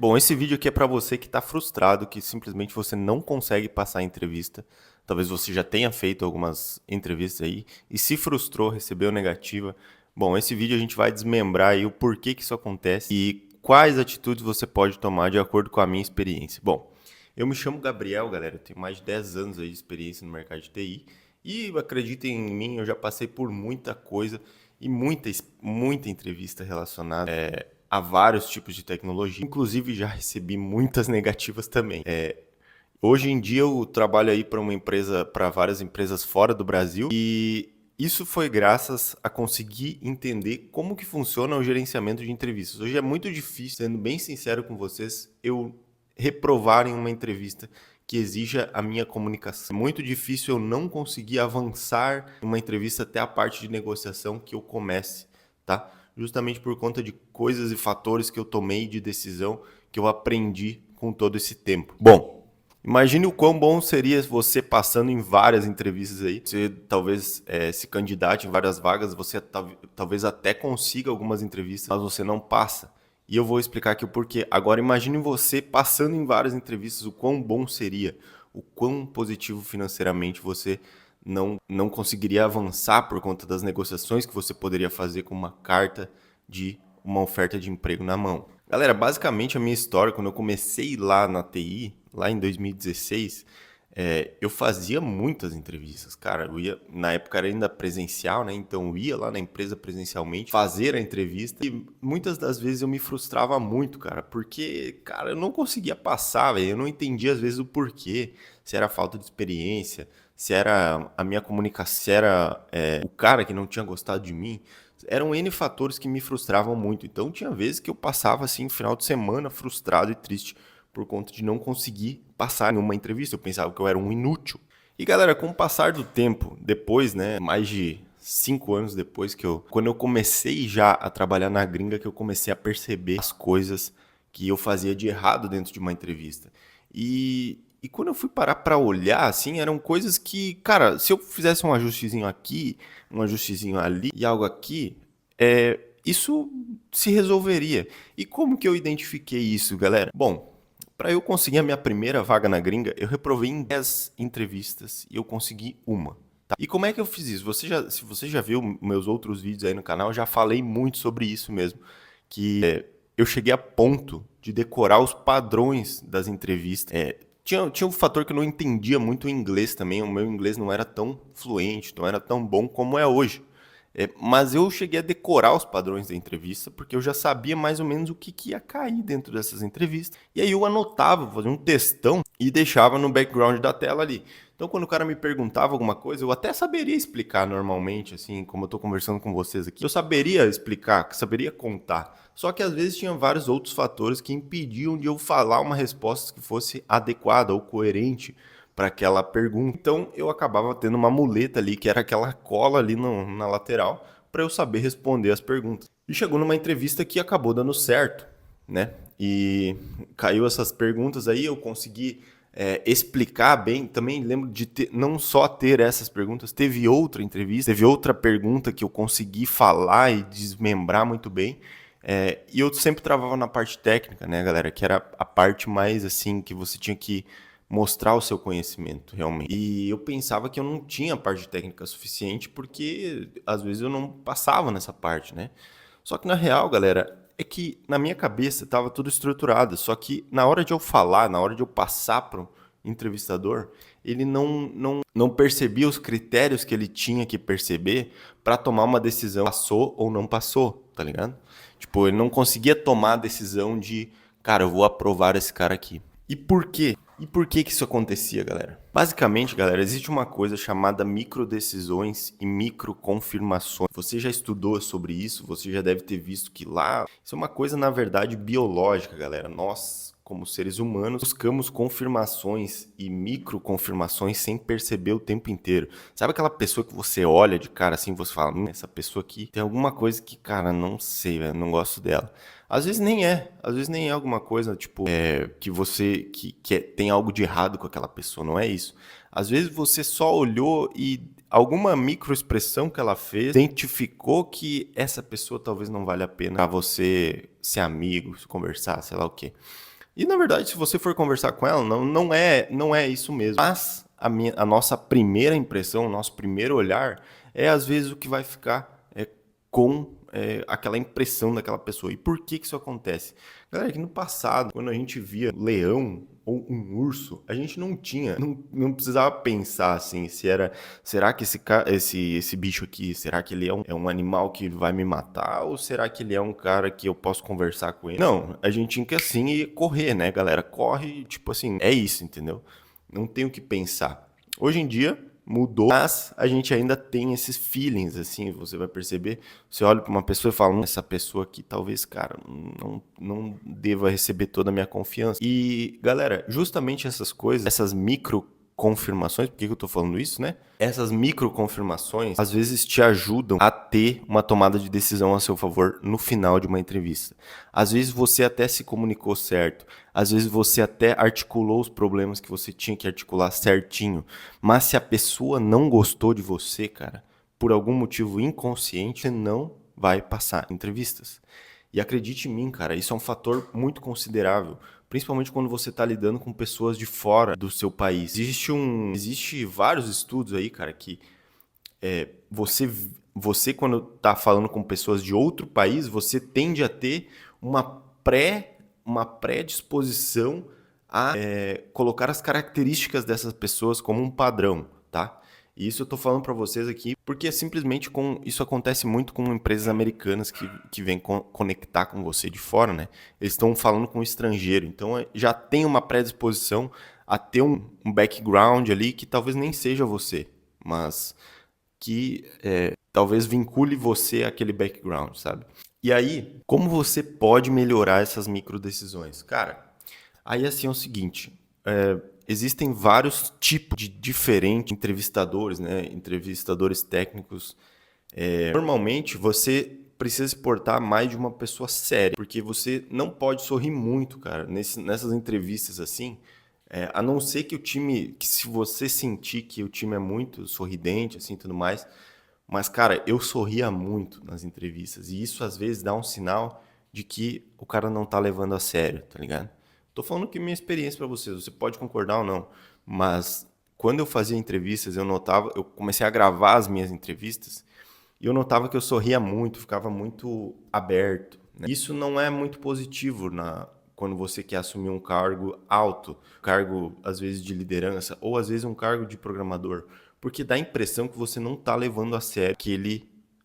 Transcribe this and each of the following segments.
Bom, esse vídeo aqui é para você que está frustrado, que simplesmente você não consegue passar a entrevista. Talvez você já tenha feito algumas entrevistas aí e se frustrou, recebeu negativa. Bom, esse vídeo a gente vai desmembrar aí o porquê que isso acontece e quais atitudes você pode tomar de acordo com a minha experiência. Bom, eu me chamo Gabriel, galera, eu tenho mais de 10 anos aí de experiência no mercado de TI e acreditem em mim, eu já passei por muita coisa e muita entrevista relacionada a vários tipos de tecnologia. Inclusive, já recebi muitas negativas também. Hoje em dia eu trabalho aí para várias empresas fora do Brasil e isso foi graças a conseguir entender como que funciona o gerenciamento de entrevistas. Hoje é muito difícil, sendo bem sincero com vocês, eu reprovar em uma entrevista que exija a minha comunicação. É muito difícil eu não conseguir avançar em uma entrevista até a parte de negociação que eu comece, tá? Justamente por conta de coisas e fatores que eu tomei de decisão que eu aprendi com todo esse tempo. Bom, imagine o quão bom seria você passando em várias entrevistas aí. Você talvez se candidate em várias vagas, você talvez até consiga algumas entrevistas, mas você não passa. E eu vou explicar aqui o porquê. Agora imagine você passando em várias entrevistas, o quão bom seria, o quão positivo financeiramente você não conseguiria avançar por conta das negociações que você poderia fazer com uma carta de uma oferta de emprego na mão. Galera, basicamente a minha história, quando eu comecei lá na TI, lá em 2016, eu fazia muitas entrevistas, cara. Na época era ainda presencial, né? Então eu ia lá na empresa presencialmente fazer a entrevista e muitas das vezes eu me frustrava muito, cara, porque, cara, eu não conseguia passar, velho. Eu não entendia às vezes o porquê, se era falta de experiência, se era a minha comunicação, se era o cara que não tinha gostado de mim. Eram N fatores que me frustravam muito. Então tinha vezes que eu passava assim, final de semana, frustrado e triste por conta de não conseguir passar em uma entrevista. Eu pensava que eu era um inútil. E galera, com o passar do tempo, depois, né, mais de 5 anos depois quando eu comecei já a trabalhar na gringa, que eu comecei a perceber as coisas que eu fazia de errado dentro de uma entrevista. E quando eu fui parar para olhar, assim, eram coisas que, cara, se eu fizesse um ajustezinho aqui, um ajustezinho ali e algo aqui, isso se resolveria. E como que eu identifiquei isso, galera? Bom, para eu conseguir a minha primeira vaga na gringa, eu reprovei em 10 entrevistas e eu consegui uma. Tá? E como é que eu fiz isso? Se você já viu meus outros vídeos aí no canal, eu já falei muito sobre isso mesmo. Que eu cheguei a ponto de decorar os padrões das entrevistas. Tinha um fator que eu não entendia muito o inglês também. O meu inglês não era tão fluente, não era tão bom como é hoje. Mas eu cheguei a decorar os padrões da entrevista, porque eu já sabia mais ou menos o que ia cair dentro dessas entrevistas. E aí eu anotava, fazia um textão e deixava no background da tela ali. Então quando o cara me perguntava alguma coisa, eu até saberia explicar normalmente, assim, como eu estou conversando com vocês aqui. Eu saberia explicar, saberia contar. Só que às vezes tinha vários outros fatores que impediam de eu falar uma resposta que fosse adequada ou coerente para aquela pergunta. Então eu acabava tendo uma muleta ali, que era aquela cola ali na lateral, para eu saber responder as perguntas. E chegou numa entrevista que acabou dando certo, né? E caiu essas perguntas aí, eu consegui explicar bem. Também lembro de não só ter essas perguntas, teve outra entrevista, teve outra pergunta que eu consegui falar e desmembrar muito bem. E eu sempre travava na parte técnica, né, galera? Que era a parte mais assim, que você tinha que mostrar o seu conhecimento realmente. E eu pensava que eu não tinha parte técnica suficiente porque às vezes eu não passava nessa parte, né? Só que na real, galera, é que na minha cabeça estava tudo estruturado, só que na hora de eu falar, na hora de eu passar para o entrevistador, ele não percebia os critérios que ele tinha que perceber para tomar uma decisão, passou ou não passou, tá ligado? Tipo, ele não conseguia tomar a decisão de, cara, eu vou aprovar esse cara aqui. E por quê? E por que que isso acontecia, galera? Basicamente, galera, existe uma coisa chamada microdecisões e microconfirmações. Você já estudou sobre isso, você já deve ter visto que lá... Isso é uma coisa, na verdade, biológica, galera. Nós, como seres humanos, buscamos confirmações e microconfirmações sem perceber o tempo inteiro. Sabe aquela pessoa que você olha de cara assim, você fala, essa pessoa aqui tem alguma coisa que, cara, não sei, velho, não gosto dela. Às vezes nem é alguma coisa, tipo, que você tem algo de errado com aquela pessoa, não é isso. Às vezes você só olhou e alguma microexpressão que ela fez identificou que essa pessoa talvez não vale a pena pra você ser amigo, conversar, sei lá o quê. E na verdade, se você for conversar com ela, não é isso mesmo. Mas a nossa primeira impressão, o nosso primeiro olhar é às vezes o que vai ficar com aquela impressão daquela pessoa. E por que isso acontece? Galera, que no passado, quando a gente via leão ou um urso, a gente não precisava pensar assim, será que esse bicho aqui, será que ele é um animal que vai me matar ou será que ele é um cara que eu posso conversar com ele? Não, a gente tinha que assim ir correr, né, galera? Corre, tipo assim, é isso, entendeu? Não tem o que pensar. Hoje em dia mudou, mas a gente ainda tem esses feelings, assim, você vai perceber, você olha para uma pessoa e fala, essa pessoa aqui talvez, cara, não deva receber toda a minha confiança. E, galera, justamente essas coisas, essas micro confirmações, por que eu tô falando isso, né? Essas micro confirmações, às vezes te ajudam a ter uma tomada de decisão a seu favor no final de uma entrevista. Às vezes você até se comunicou certo, às vezes você até articulou os problemas que você tinha que articular certinho, mas se a pessoa não gostou de você, cara, por algum motivo inconsciente, você não vai passar entrevistas. E acredite em mim, cara, isso é um fator muito considerável, principalmente quando você está lidando com pessoas de fora do seu país. Existe vários estudos aí, cara, que você quando está falando com pessoas de outro país, você tende a ter uma uma predisposição a colocar as características dessas pessoas como um padrão, tá? E isso eu tô falando para vocês aqui porque é simplesmente isso acontece muito com empresas americanas que vêm conectar com você de fora, né? Eles estão falando com um estrangeiro, então já tem uma predisposição a ter um background ali que talvez nem seja você, mas que talvez vincule você àquele background, sabe? E aí, como você pode melhorar essas micro decisões? Cara, aí assim é o seguinte, existem vários tipos de diferentes entrevistadores, né? Entrevistadores técnicos. Normalmente, você precisa se portar mais de uma pessoa séria, porque você não pode sorrir muito, cara, nessas entrevistas assim, a não ser que se você sentir que o time é muito sorridente, assim, tudo mais, mas, cara, eu sorria muito nas entrevistas. E isso, às vezes, dá um sinal de que o cara não tá levando a sério, tá ligado? Tô falando que minha experiência pra vocês, você pode concordar ou não, mas quando eu fazia entrevistas, eu comecei a gravar as minhas entrevistas e eu notava que eu sorria muito, ficava muito aberto, né? Isso não é muito positivo quando você quer assumir um cargo alto, cargo às vezes de liderança ou às vezes um cargo de programador, porque dá a impressão que você não está levando a sério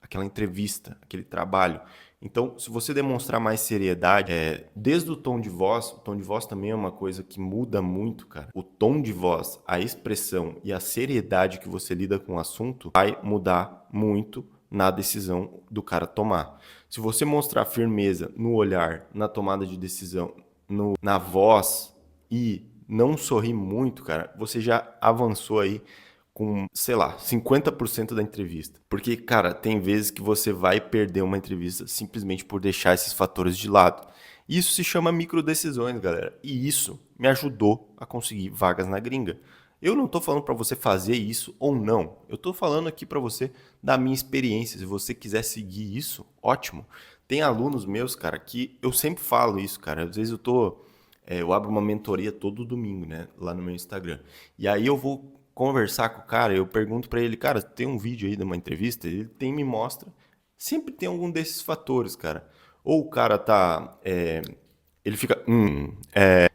aquela entrevista, aquele trabalho. Então, se você demonstrar mais seriedade, desde o tom de voz também é uma coisa que muda muito, cara. O tom de voz, a expressão e a seriedade que você lida com o assunto vai mudar muito na decisão do cara tomar. Se você mostrar firmeza no olhar, na tomada de decisão, na voz e não sorrir muito, cara, você já avançou aí com, sei lá, 50% da entrevista. Porque, cara, tem vezes que você vai perder uma entrevista simplesmente por deixar esses fatores de lado. Isso se chama microdecisões, galera. E isso me ajudou a conseguir vagas na gringa. Eu não tô falando para você fazer isso ou não. Eu tô falando aqui para você da minha experiência. Se você quiser seguir isso, ótimo. Tem alunos meus, cara, que eu sempre falo isso, cara. Às vezes eu abro uma mentoria todo domingo, né, lá no meu Instagram. E aí eu vou conversar com o cara, eu pergunto para ele, cara, tem um vídeo aí de uma entrevista? Ele me mostra. Sempre tem algum desses fatores, cara. Ou o cara ele fica,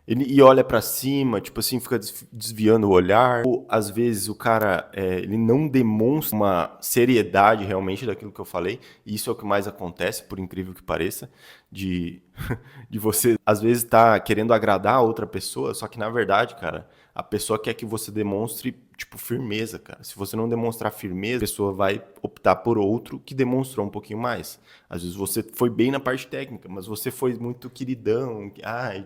e olha pra cima, tipo assim, fica desviando o olhar. Ou às vezes o cara, ele não demonstra uma seriedade realmente daquilo que eu falei. E isso é o que mais acontece, por incrível que pareça, de, de você às vezes estar querendo agradar a outra pessoa, só que na verdade, cara, a pessoa quer que você demonstre, tipo, firmeza, cara. Se você não demonstrar firmeza, a pessoa vai optar por outro que demonstrou um pouquinho mais. Às vezes você foi bem na parte técnica, mas você foi muito queridão,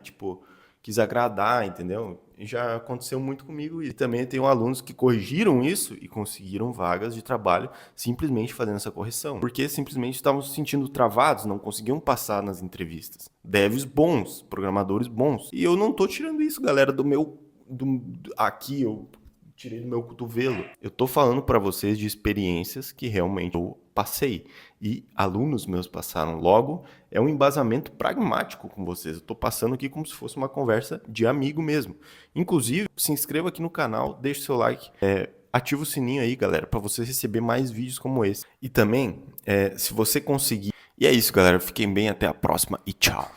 tipo, quis agradar, entendeu? E já aconteceu muito comigo. E também tenho alunos que corrigiram isso e conseguiram vagas de trabalho simplesmente fazendo essa correção. Porque simplesmente estavam se sentindo travados, não conseguiam passar nas entrevistas. Devs bons, programadores bons. E eu não tô tirando isso, galera, aqui eu tirei do meu cotovelo. Eu tô falando para vocês de experiências que realmente eu passei e alunos meus passaram. Logo, é um embasamento pragmático com vocês. Eu tô passando aqui como se fosse uma conversa de amigo mesmo. Inclusive, se inscreva aqui no canal, deixe seu like, ativa o sininho aí, galera, para você receber mais vídeos como esse. E também, se você conseguir... E é isso, galera. Fiquem bem, até a próxima e tchau.